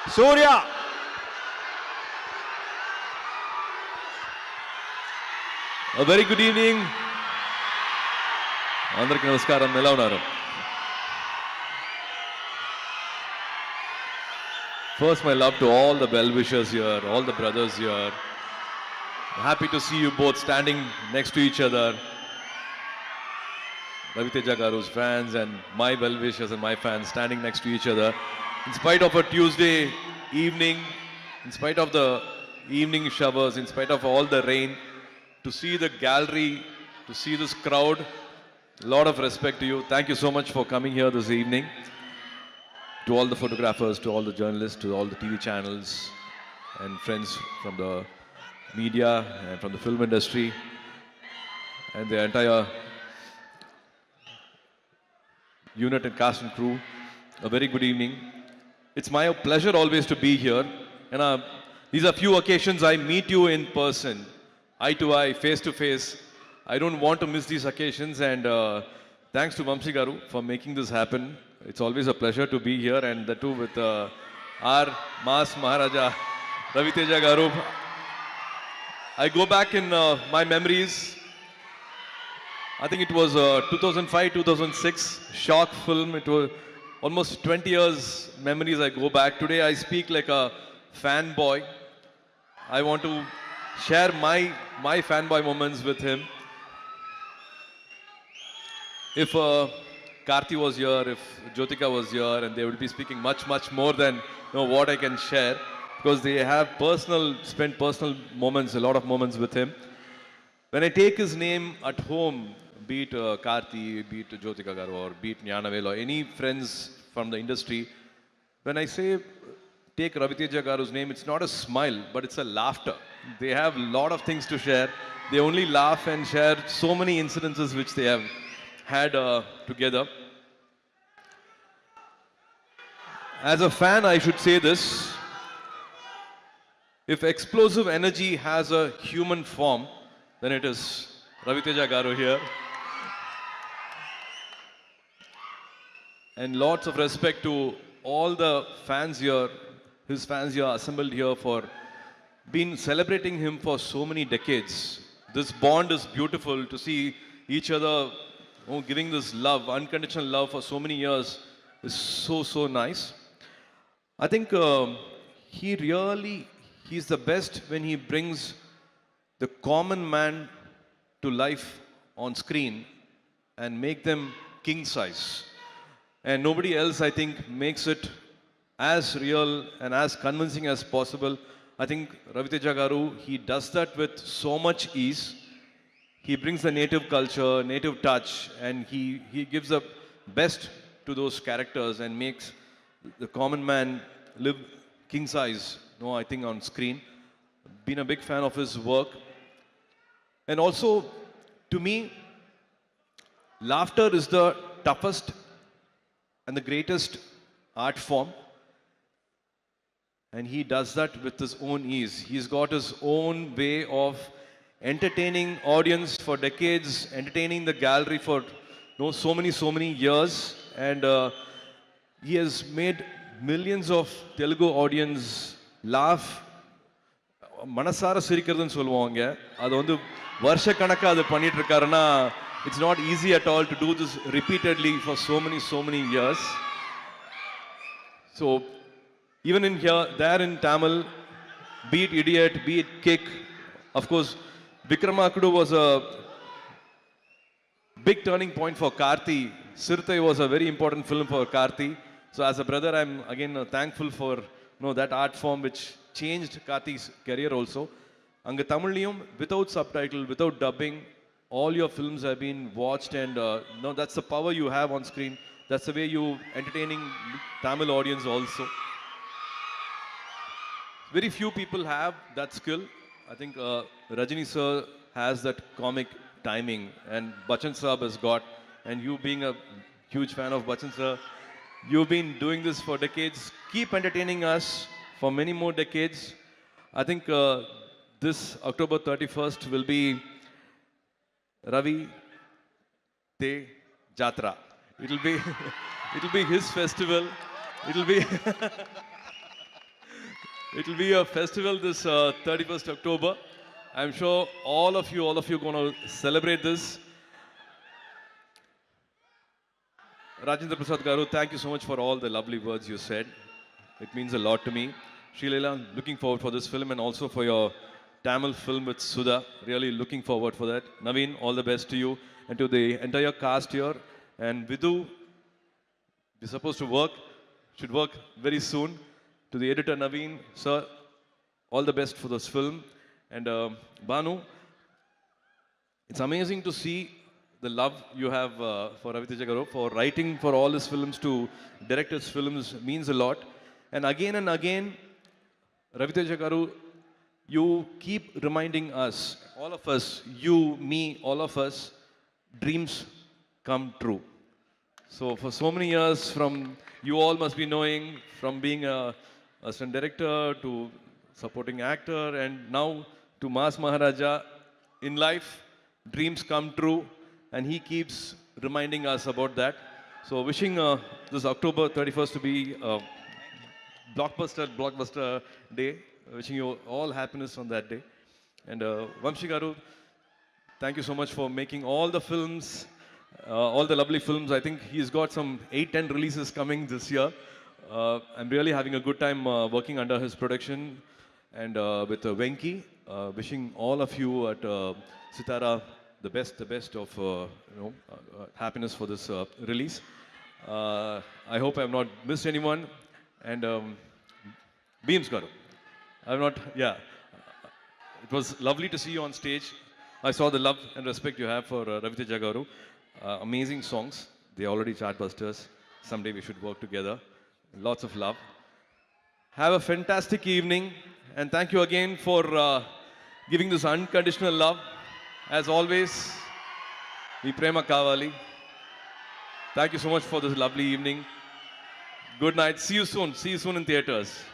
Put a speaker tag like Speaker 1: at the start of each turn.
Speaker 1: Surya.
Speaker 2: A very good evening. అందరికి నమస్కారం. ఎలా ఉన్నారు? First, my love to all the well-wishers here, all the brothers here. Happy to see you both standing next to each other. Raviteja Garu's fans and my well-wishers and my fans standing next to each other. In spite of a Tuesday evening, in spite of the evening showers, in spite of all the rain, to see the gallery, to see this crowd, a lot of respect to you. Thank you so much for coming here this evening. To all the photographers, to all the journalists, to all the TV channels and friends from the media and from the film industry and the entire unit and cast and crew, a very good evening. It's my pleasure always to be here, and these are few occasions I meet you in person, eye to eye, face to face. I don't want to miss these occasions, and thanks to Vamsi Garu for making this happen. It's always a pleasure to be here, and the two with our Mass Maharaja, Raviteja Garu. I go back in my memories. I think it was 2005, 2006 shock film. It was almost 20 years memories I go back. Today I speak like a fanboy. I want to share my fanboy moments with him. If Karthi was here, if Jyotika was here, and they would be speaking much more than what I can share, because they have spent personal moments, a lot of moments with him. When I take his name at home, be it Karthi, be it Jyotika Garu, or be it Gnanavel, or any friends from the industry, when I say take Raviteja Garu's name, it's not a smile, but it's a laughter. They have a lot of things to share. They only laugh and share so many incidences which they have had together. As a fan, I should say this. If explosive energy has a human form, then it is Raviteja Garu here. And lots of respect to all the fans here, his fans here assembled here for been celebrating him for so many decades. This bond is beautiful to see each other giving this love, unconditional love for so many years is so nice. I think he's the best when he brings the common man to life on screen and make them king size. And nobody else, I think, makes it as real and as convincing as possible. I think Raviteja Garu, he does that with so much ease. He brings the native culture, native touch, and he gives the best to those characters and makes the common man live king size, I think, on screen. Been a big fan of his work. And also, to me, laughter is the toughest and the greatest art form. And he does that with his own ease. He's got his own way of entertaining audience for decades, entertaining the gallery for so many years. And he has made millions of Telugu audience laugh. மனசார சிரிக்கிறதுன்னு சொல்லுவாங்க. அது வந்து வருஷ கணக்கா அது பண்ணிட்டு இருக்காருன்னா it's not easy at all to do this repeatedly for so many years. So even in here, there in Tamil, be it Idiot, be it Kick, of course, Vikramakudu was a big turning point for Karthi. Sirthai was a very important film for Karthi. So as a brother, I'm again thankful for that art form which changed Karthi's career also. Anga Tamiliyum, without subtitle, without dubbing, all your films have been watched, and that's the power you have on screen. That's the way you entertaining Tamil audience also. Very few people have that skill. I think Rajini sir has that comic timing, and Bachchan Saab has got, and you being a huge fan of Bachchan sir, you've been doing this for decades. Keep entertaining us for many more decades. I think this October 31st will be Ravi Te Jatra. It'll be his festival. It'll be It will be a festival this 31st October. I'm sure all of you going to celebrate this. Rajendra Prasad Garu, thank you so much for all the lovely words you said. It means a lot to me. Srilela, looking forward for this film and also for your Tamil film with Sudha. Really looking forward for that. Naveen, all the best to you and to the entire cast here. And Vidhu, we're supposed to work, should work very soon. To the editor Naveen, sir, all the best for this film. And Banu, it's amazing to see the love you have for Ravi Teja Garu, for writing for all his films to direct his films means a lot. And again, Ravi Teja Garu, you keep reminding us, all of us, you, me, all of us, dreams come true. So for so many years, from you all must be knowing, from being a assistant director to supporting actor, and now to Mas Maharaja, in life, dreams come true, and he keeps reminding us about that. So wishing this October 31st to be a blockbuster day. Wishing you all happiness on that day. And Vamshi Garu, thank you so much for making all the films, all the lovely films. I think he's got some 8-10 releases coming this year. I'm really having a good time working under his production and with Venki. Wishing all of you at Sitara the best of happiness for this release. I hope I have not missed anyone. And Beams Garu, I've not, yeah. It was lovely to see you on stage. I saw the love and respect you have for Ravi Teja Garu. Amazing songs. They're already chartbusters. Someday we should work together. Lots of love. Have a fantastic evening. And thank you again for giving this unconditional love. As always, we prema kavali. Thank you so much for this lovely evening. Good night. See you soon. See you soon in theaters.